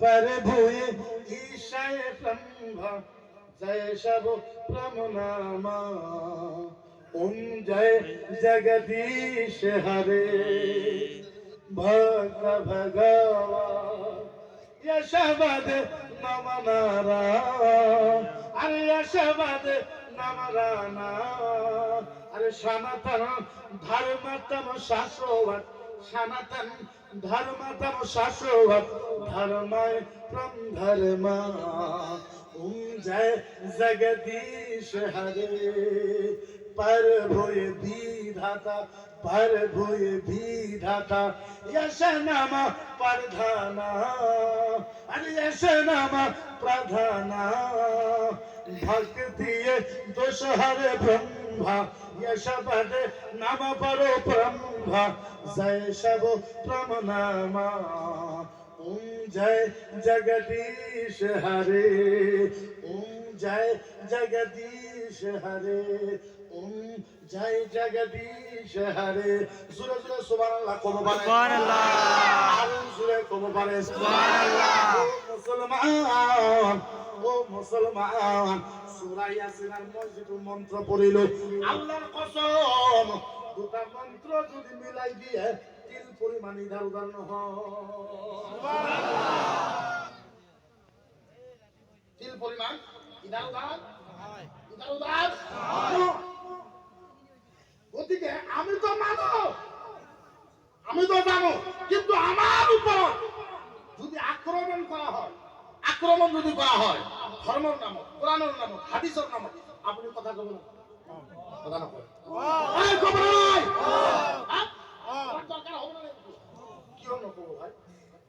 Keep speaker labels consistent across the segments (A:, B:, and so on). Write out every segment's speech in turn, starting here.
A: पर भूये ईशाय ब्रह्मा जय शब प्रमनामा ओम जय जगदीश हरे भक्त भगवा यशवद नम नारायण अरे यशवद नम राना अरे सनातन धर्मतम शाश्वत सनातन धर्मतम शाश्वत धर्मय परम धर्मा ओम जय जगदीश हरे पर भूय विधाता पर भूय विधाता यश नाम प्रधाना अरे यश नाम प्रधाना भक्ति दोष हरे ब्रह्मा यशपद नाम परो ब्रह्मा जय शब प्रमनामा ओम जय जगदीश हरे ओम जय जगदीश हरे ओम जय जगदीश हरे सुरे सुरे सुभान अल्लाह को मुबारक सुभान अल्लाह आरुन सुरे को मुबारक सुभान अल्लाह ओ मुसलमान সূরা ইয়াসিনের মসজিদুল মন্ত্র পড়িল আল্লাহর কসম দুটা মন্ত্র যদি মিলাই দিয়ে তিল পরিমাণ ইধার উদার ন হয় সুবহানাল্লাহ তিল পরিমাণ ইধার উদার হয় ইধার উদার হয় ওদিকে আমি তো জানো কিন্তু আমার উপর যদি আক্রমণ করা হয় আক্রমণ যদি করা হয় ধর্মের নাম কোরআনের নাম হাদিসের নাম আপনি কথা কবেন কথা না কয় এই খবর নাই দরকার হবে না কি হলো কবো ভাই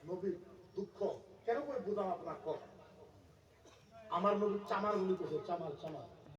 A: নবী দুঃখ কেন কই বুঝাম আপনার কর আমার নবী চামার বলি কইছে চামার